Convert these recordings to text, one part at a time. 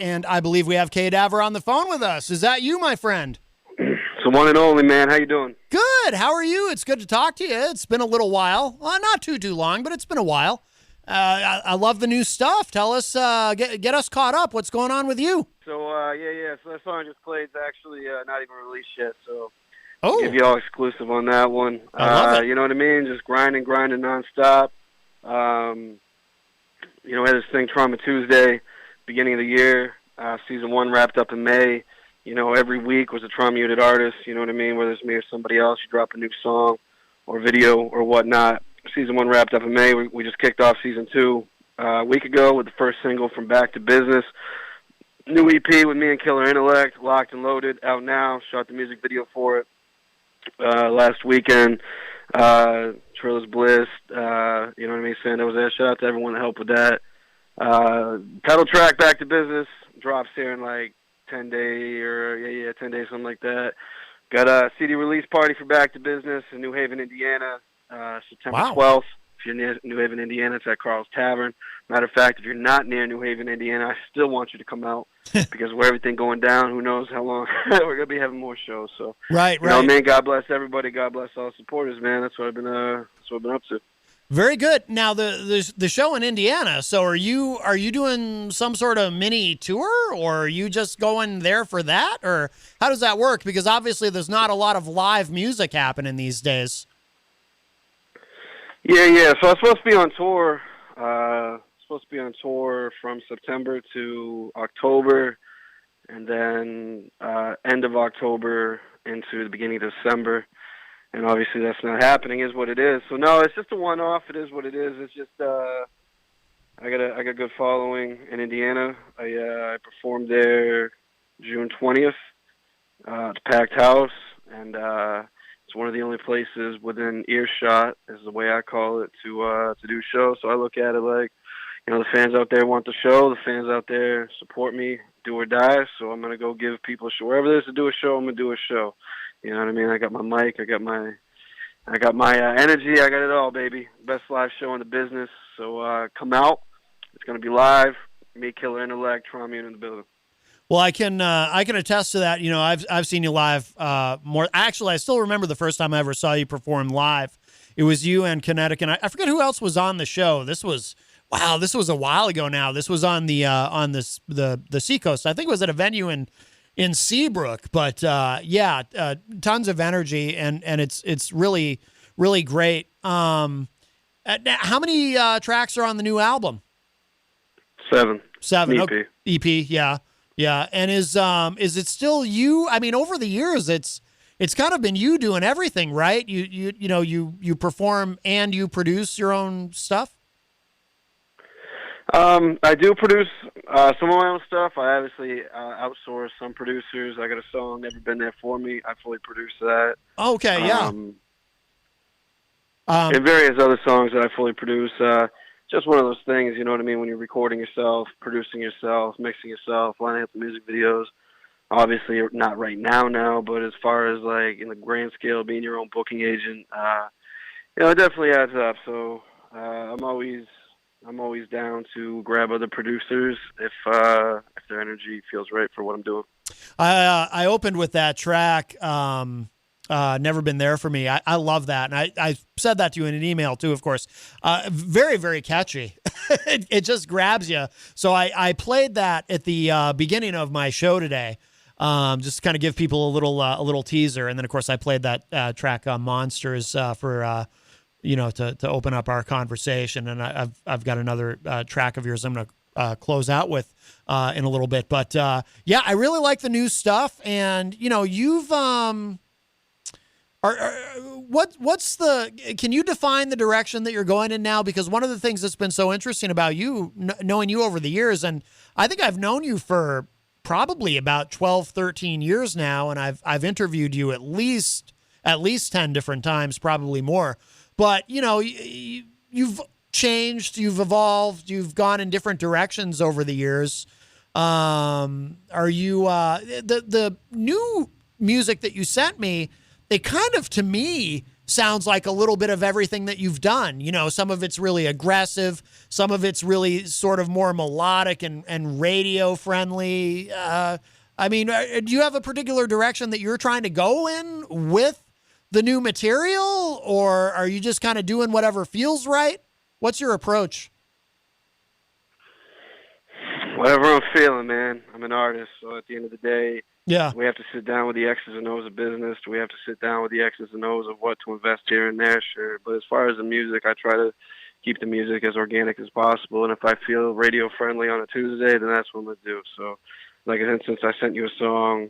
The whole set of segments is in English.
and I believe we have K-Daver on the phone with us. Is that you, my friend? It's the one and only, man. How you doing? Good. How are you? It's good to talk to you. It's been a little while. Not too long, but it's been a while. I love the new stuff. Tell us, get us caught up. What's going on with you? So, yeah. So that song I just played is actually not even released yet. So, Oh, I'll give you all exclusive on that one. I love it. You know what I mean? Just grinding nonstop. We had this thing, Trauma Tuesday, beginning of the year. Season 1 wrapped up in May. Every week was a Trauma Unit artist. You know what I mean? Whether it's me or somebody else, you drop a new song or video or whatnot. Season 1 wrapped up in May. We just kicked off Season 2 a week ago with the first single from Back to Business. New EP with me and Killer Intellect, locked and loaded, out now. Shot the music video for it last weekend. Trilla's Bliss, you know what I mean? Sando was there. Shout out to everyone that helped with that. Title track, Back to Business, drops here in like 10 days, 10 days, something like that. Got a CD release party for Back to Business in New Haven, Indiana, September 12th. If you're near New Haven, Indiana, it's at Carl's Tavern. Matter of fact, if you're not near New Haven, Indiana, I still want you to come out because with everything going down, who knows how long we're going to be having more shows. So, right. You know, man, God bless everybody. God bless all the supporters, man. That's what I've been up to. Very good. Now the show in Indiana. So are you doing some sort of mini tour, or are you just going there for that, or how does that work? Because obviously there's not a lot of live music happening these days. Yeah. So I'm supposed to be on tour. From September to October, and then end of October into the beginning of December. And obviously that's not happening, is what it is. So no, it's just a one-off. It is what it is. It's just I got a good following in Indiana. I performed there June 20th. It's a packed house, and it's one of the only places within earshot, is the way I call it, to do shows. So I look at it like, the fans out there want the show. The fans out there support me, do or die. So I'm gonna go give people a show. Wherever there's to do a show, I'm gonna do a show. You know what I mean? I got my mic, I got my energy, I got it all, baby. Best live show in the business. So come out. It's gonna be live. Me, Killer Intellect, Trauma Unit in the building. Well, I can attest to that. I've seen you live more. Actually, I still remember the first time I ever saw you perform live. It was you and Kinetic, and I forget who else was on the show. This was a while ago now. This was on the Seacoast. I think it was at a venue in Seabrook. But tons of energy, and it's really, really great. How many tracks are on the new album? 7. EP. Okay. EP, yeah. And is it still you? I mean, over the years, it's kind of been you doing everything, right? You perform and you produce your own stuff. I do produce some of my own stuff. I obviously outsource some producers. I got a song, Never Been There For Me. I fully produce that. Okay, yeah. And various other songs that I fully produce. Just one of those things, you know what I mean, when you're recording yourself, producing yourself, mixing yourself, lining up the music videos. Obviously, not right now, but as far as like in the grand scale, being your own booking agent, it definitely adds up. So I'm always down to grab other producers if their energy feels right for what I'm doing. I opened with that track, Never Been There For Me. I love that. And I said that to you in an email too, of course. Very, very catchy. It just grabs you. So I played that at the beginning of my show today, just to kind of give people a little teaser. And then of course I played that track Monsters for to open up our conversation. And I've got another track of yours I'm going to close out with in a little bit. But I really like the new stuff. And you've can you define the direction that you're going in now? Because one of the things that's been so interesting about you, knowing you over the years, and I think I've known you for probably about 12, 13 years now, and I've interviewed you at least 10 different times, probably more. But, you've changed, you've evolved, you've gone in different directions over the years. Are you, the new music that you sent me, it kind of, to me, sounds like a little bit of everything that you've done. You know, some of it's really aggressive, some of it's really sort of more melodic and radio friendly. I mean, do you have a particular direction that you're trying to go in with the new material, or are you just kind of doing whatever feels right? What's your approach? Whatever I'm feeling, man. I'm an artist, so at the end of the day, Yeah. we have to sit down with the X's and O's of business. We have to sit down with the X's and O's of what to invest here and there, sure. But as far as the music, I try to keep the music as organic as possible. And if I feel radio friendly on a Tuesday, then that's what I'm gonna do. So, like for instance, I sent you a song.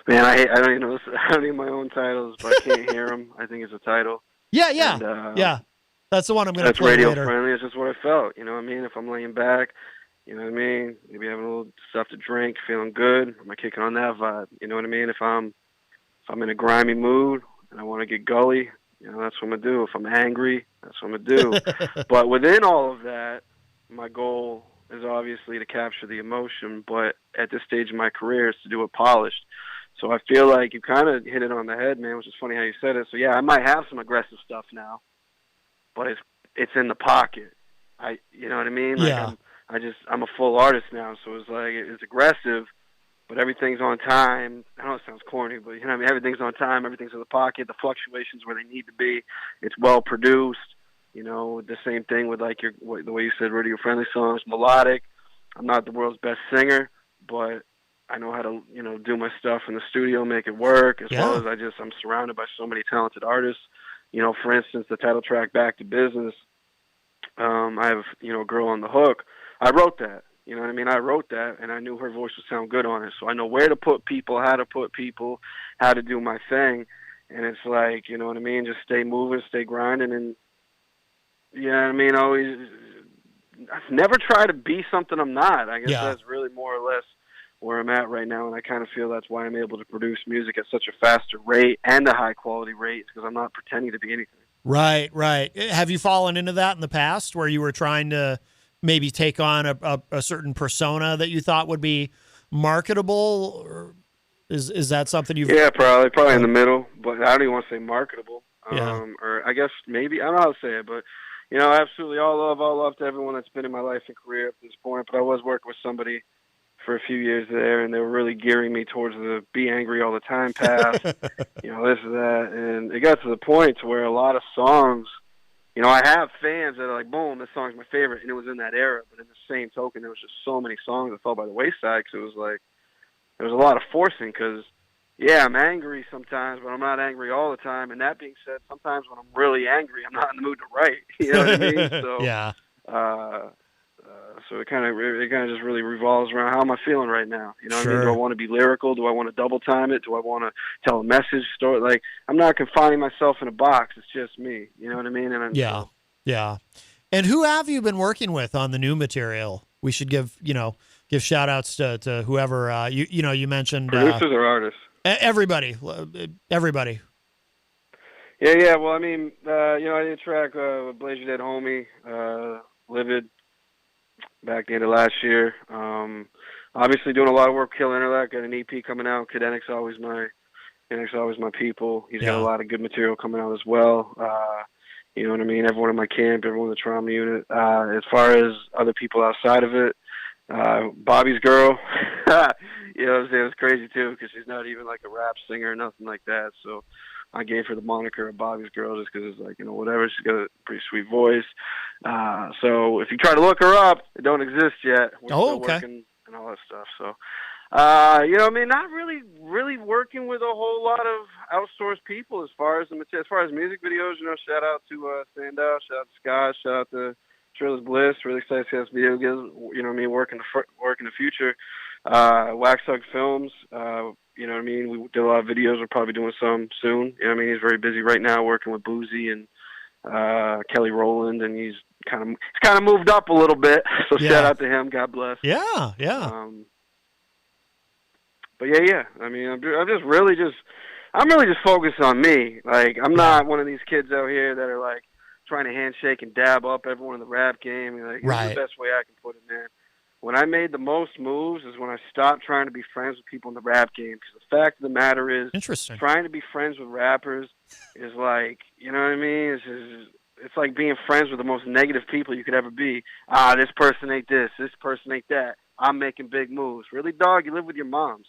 Man, I don't even know. I don't even my own titles, but I can't hear them. I think it's a title. Yeah. And, yeah. That's the one I'm going to that's play radio later. friendly. It's just what I felt. You know what I mean? If I'm laying back, you know what I mean? Maybe having a little stuff to drink, feeling good. I'm kicking on that vibe. You know what I mean? If I'm in a grimy mood and I want to get gully, you know, that's what I'm gonna do. If I'm angry, that's what I'm gonna do. But within all of that, my goal is obviously to capture the emotion. But at this stage of my career, is to do it polished. So I feel like you kind of hit it on the head, man. Which is funny how you said it. So yeah, I might have some aggressive stuff now, but it's in the pocket. You know what I mean? Like Yeah. I'm a full artist now, so it's like it's aggressive, but everything's on time. I know it sounds corny, but you know what I mean? Everything's on time, everything's in the pocket, the fluctuations where they need to be. It's well produced. You know, the same thing with like the way you said radio friendly songs, melodic. I'm not the world's best singer, but I know how to, you know, do my stuff in the studio, make it work, as well as I'm surrounded by so many talented artists. You know, for instance, the title track "Back to Business." I have, you know, a girl on the hook. I wrote that. You know what I mean? I wrote that, and I knew her voice would sound good on it. So I know where to put people, how to put people, how to do my thing. And it's like, you know what I mean? Just stay moving, stay grinding, and you know what I mean? I've never tried to be something I'm not. I guess that's really more or less where I'm at right now, and I kind of feel that's why I'm able to produce music at such a faster rate and a high quality rate, because I'm not pretending to be anything. Right. Have you fallen into that in the past where you were trying to maybe take on a certain persona that you thought would be marketable? Or is that something you've... Yeah, probably in the middle, but I don't even want to say marketable. Yeah. Or I guess maybe, I don't know how to say it, but, you know, absolutely all love to everyone that's been in my life and career up to this point. But I was working with somebody for a few years there, and they were really gearing me towards the be angry all the time path, you know, this and that. And it got to the point to where a lot of songs, you know, I have fans that are like, boom, this song's my favorite, and it was in that era. But in the same token, there was just so many songs that fell by the wayside, because it was like, there was a lot of forcing, because, yeah, I'm angry sometimes, but I'm not angry all the time. And that being said, sometimes when I'm really angry, I'm not in the mood to write. You know what I mean? So, yeah. So it kind of just really revolves around how am I feeling right now? You know what I mean? Sure. Do I want to be lyrical? Do I want to double time it? Do I want to tell a message story? Like, I'm not confining myself in a box. It's just me. You know what I mean? And Yeah. And who have you been working with on the new material? We should give shout outs to whoever, you mentioned. Producers or artists? Everybody. Yeah. Well, I mean, I did a track with Blaze Your Dead Homie, Livid, back the end of last year. Obviously doing a lot of work with Kill Interlac. Got an EP coming out. Kinetic's always my people. He's got a lot of good material coming out as well. You know what I mean? Everyone in my camp, everyone in the trauma unit. As far as other people outside of it, Bobby's girl, you know what I'm saying? It was crazy too, because she's not even like a rap singer or nothing like that. So I gave her the moniker of Bobby's girl just because it's like, you know, whatever. She's got a pretty sweet voice. So if you try to look her up, it don't exist yet. We're still working and all that stuff. So, you know what I mean? Not really working with a whole lot of outsourced people as far as music videos. You know, shout out to Sandow, shout out to Scott, shout out to Triller's Bliss. Really excited to see this video again. You know what I mean? Work in the future. Wax Hug Films. You know what I mean? We did a lot of videos. We're probably doing some soon. You know what I mean? He's very busy right now working with Boozy and Kelly Rowland, and he's kind of moved up a little bit. So shout out to him. God bless. Yeah. But yeah. I mean, I'm really just focused on me. Like, I'm not one of these kids out here that are like trying to handshake and dab up everyone in the rap game. Like, here's the best way I can put it, man. when I made the most moves is when I stopped trying to be friends with people in the rap game. Because the fact of the matter is, Interesting. trying to be friends with rappers is like, you know what I mean? It's like being friends with the most negative people you could ever be. This person ain't this person ain't that. I'm making big moves. Really, dog? You live with your moms.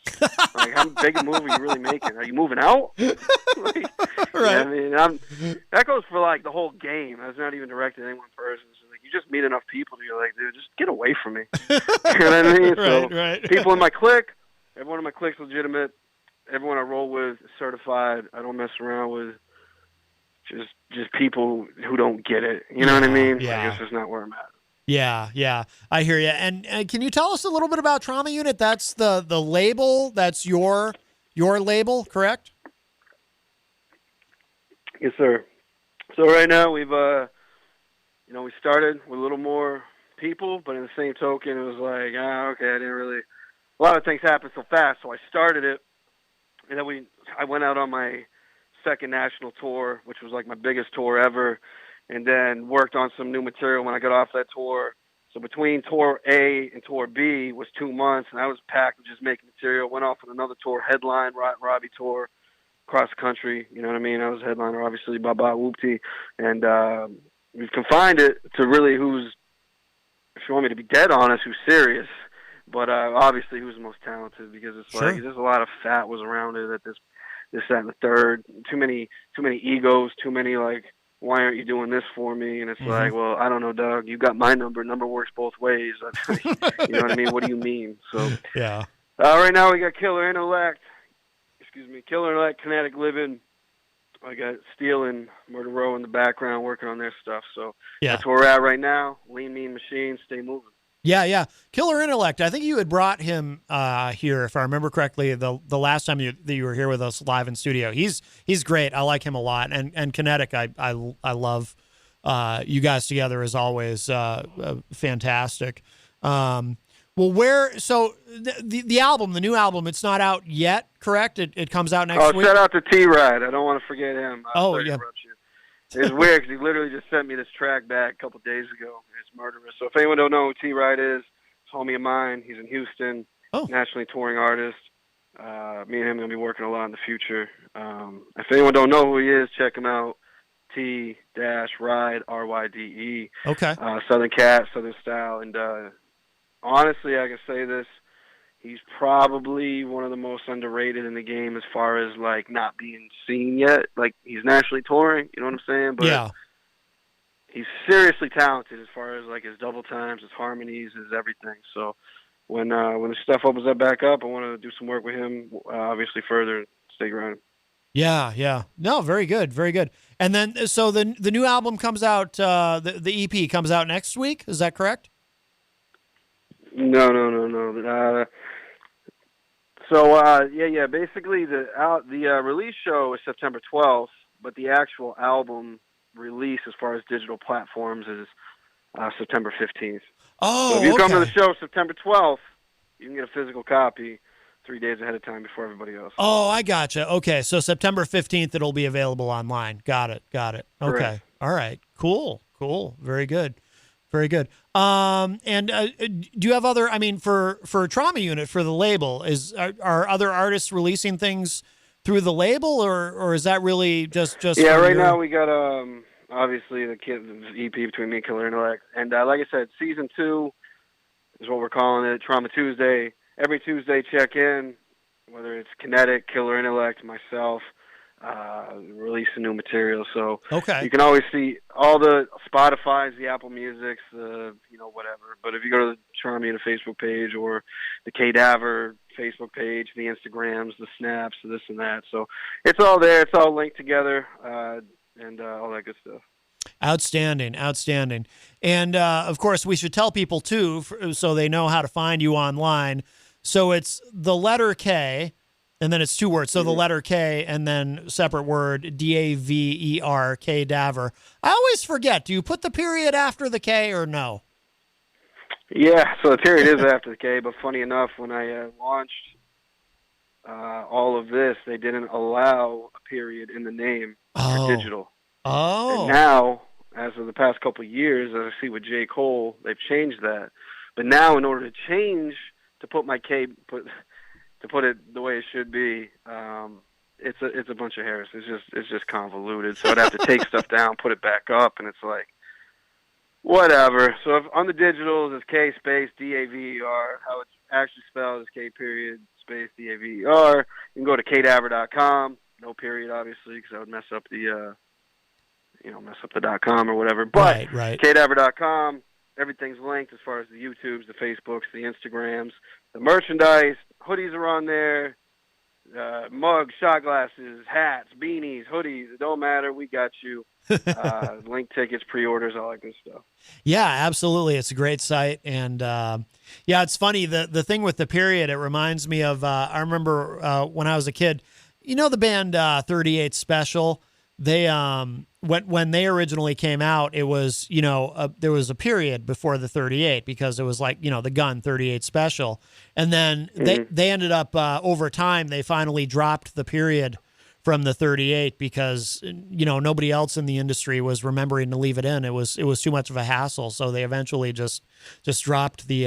Like, how big a move are you really making? Are you moving out? Like, Right. I mean, that goes for like the whole game. That's not even directed at any one person. So, like, you just meet enough people, and you're like, dude, just get away from me. You know what I mean? Right, So, right. people in my clique, everyone in my clique's legitimate. Everyone I roll with is certified. I don't mess around with just people who don't get it. You know what I mean? Yeah. Like, it's just not where I'm at. Yeah, I hear you. And can you tell us a little bit about Trauma Unit? That's the label. That's your label, correct? Yes, sir. So right now we've we started with a little more people, but in the same token, it was like, okay, I didn't really. A lot of things happened so fast, so I started it, and then I went out on my second national tour, which was like my biggest tour ever, and then worked on some new material when I got off that tour. So between tour A and tour B was 2 months, and I was packed with just making material. Went off on another tour, headline Robbie tour, across the country. You know what I mean? I was a headliner, obviously, Baba Whoopty, and we've confined it to really who's, if you want me to be dead honest, who's serious. But obviously, who's the most talented? Because it's Sure. like there's a lot of fat was around it at this, that, and the third. Too many egos. Too many like, why aren't you doing this for me? And it's like, well, I don't know, Doug. You got my number. Number works both ways. You know what I mean? What do you mean? So Yeah. right now we got Killer Intellect. Killer Intellect, Kinetic Living. I got Steel and Murder Row in the background working on their stuff. So Yeah. that's where we're at right now. Lean, mean machine. Stay moving. Yeah. Killer Intellect. I think you had brought him here, if I remember correctly, the last time that you were here with us live in studio. He's great. I like him a lot. And Kinetic, I love you guys together as always. Fantastic. So the album, the new album, it's not out yet, correct? It comes out next week. Shout out to T-Ride. I don't want to forget him. Yeah. It's weird because he literally just sent me this track back a couple days ago. It's murderous. So if anyone don't know who T-Ride is, it's a homie of mine. He's in Houston, nationally touring artist. Me and him are going to be working a lot in the future. If anyone don't know who he is, check him out. T-Ride, R-Y-D-E. Okay. Southern Cat, Southern Style. And honestly, I can say this. He's probably one of the most underrated in the game as far as, like, not being seen yet. Like, he's nationally touring, you know what I'm saying? But yeah. He's seriously talented as far as, like, his double times, his harmonies, his everything. So when the stuff opens up back up, I want to do some work with him, obviously further, stay grounded. Yeah. No, very good. And then, so the new album comes out, the EP comes out next week. Is that correct? No. Basically, the release show is September 12th, but the actual album release, as far as digital platforms, is September 15th. Oh, so if you come to the show September 12th, you can get a physical copy 3 days ahead of time before everybody else. Oh, I gotcha. Okay, so September 15th, it'll be available online. Got it. Okay. Correct. All right. Cool. Very good. And do you have other? I mean, for Trauma Unit, for the label, are other artists releasing things through the label, or is that really just? Yeah, right now we got obviously the EP between me and Killer Intellect, and like I said, season 2 is what we're calling it. Trauma Tuesday. Every Tuesday, check in, whether it's Kinetic, Killer Intellect, myself. Releasing new material, so you can always see all the Spotify's, the Apple Music's, whatever. But if you go to the Trauma Unit Facebook page or the Cadaver Facebook page, the Instagrams, the Snaps, this and that, so it's all there. It's all linked together, and all that good stuff. Outstanding. And of course, we should tell people too, so they know how to find you online. So it's the letter K. And then it's 2 words. So the letter K and then separate word, Daver, Cadaver. I always forget. Do you put the period after the K or no? Yeah, so the period is after the K. But funny enough, when I launched all of this, they didn't allow a period in the name for digital. Oh. And now, as of the past couple of years, as I see with J. Cole, they've changed that. But now, in order to change to put my K to put it the way it should be, it's a bunch of hairs. It's just convoluted. So I'd have to take stuff down, put it back up, and it's like whatever. So if on the digitals, it's K space DAVER. How it's actually spelled is K period space DAVER. You can go to kdaver.com. No period, obviously, because I would mess up the mess up the .com or whatever. But right. kdaver.com. Everything's linked as far as the YouTubes, the Facebooks, the Instagrams, the merchandise. Hoodies are on there. Mugs, shot glasses, hats, beanies, hoodies. It don't matter. We got you. Link tickets, pre-orders, all that good stuff. Yeah, absolutely. It's a great site. And yeah, it's funny. The thing with the period, it reminds me of, I remember when I was a kid, you know, the band 38 Special. They when they originally came out, it was, you know, there was a period before the 38 because it was like, you know, the gun 38 Special. And then they ended up over time, they finally dropped the period from the 38 because, you know, nobody else in the industry was remembering to leave it in. It was too much of a hassle. So they eventually just dropped the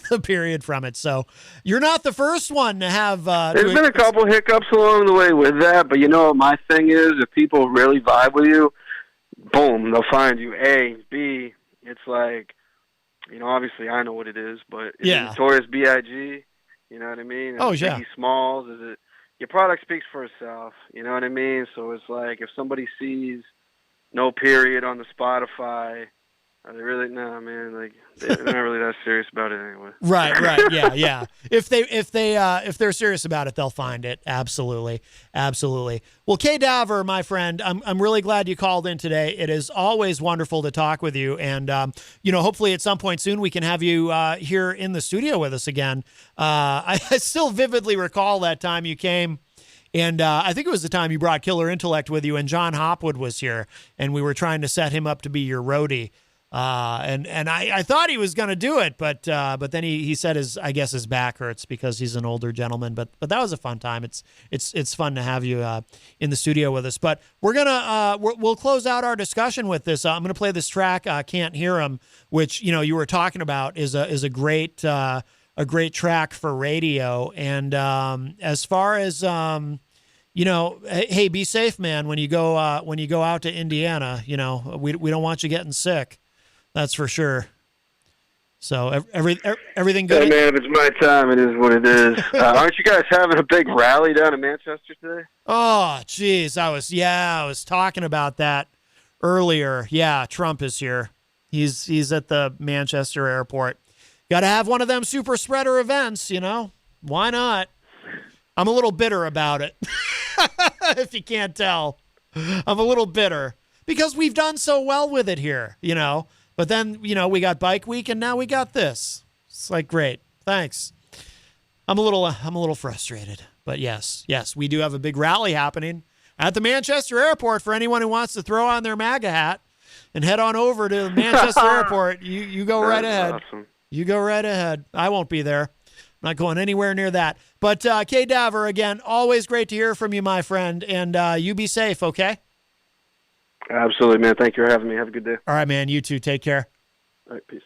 the period from it. So you're not the first one to have. There's been a couple hiccups along the way with that, but you know, my thing is if people really vibe with you, boom, they'll find you. A, B, it's like, you know, obviously I know what it is, but is it Notorious B.I.G.? You know what I mean? Oh, yeah. Biggie Smalls? Is it? Your product speaks for itself, you know what I mean? So it's like if somebody sees no period on the Spotify, are they really? No, man, like they're not really that serious about it anyway. Right, yeah. If they're serious about it, they'll find it. Absolutely. Well, K Daver, my friend, I'm really glad you called in today. It is always wonderful to talk with you, and you know, hopefully at some point soon we can have you here in the studio with us again. I still vividly recall that time you came. And I think it was the time you brought Killer Intellect with you, and John Hopwood was here, and we were trying to set him up to be your roadie. And I thought he was going to do it, but then he said his back hurts because he's an older gentleman, but that was a fun time. It's fun to have you, in the studio with us, but we'll close out our discussion with this. I'm going to play this track. Can't Hear 'Em, which, you know, you were talking about is a great track for radio. And, as far as, you know, hey, be safe, man. When you go out to Indiana, you know, we don't want you getting sick. That's for sure. So everything good? Hey, man, if it's my time, it is what it is. Aren't you guys having a big rally down in Manchester today? Oh, geez. I was talking about that earlier. Yeah, Trump is here. He's at the Manchester airport. Got to have one of them super spreader events, you know? Why not? I'm a little bitter about it. If you can't tell. I'm a little bitter because we've done so well with it here, you know? But then, you know, we got Bike Week and now we got this. It's like, great. Thanks. I'm a little frustrated, but yes, we do have a big rally happening at the Manchester airport for anyone who wants to throw on their MAGA hat and head on over to the Manchester airport. You go right ahead. Awesome. You go right ahead. I won't be there. I'm not going anywhere near that. But K Daver, again, always great to hear from you, my friend. And you be safe, okay? Absolutely, man. Thank you for having me. Have a good day. All right, man. You too. Take care. All right, peace.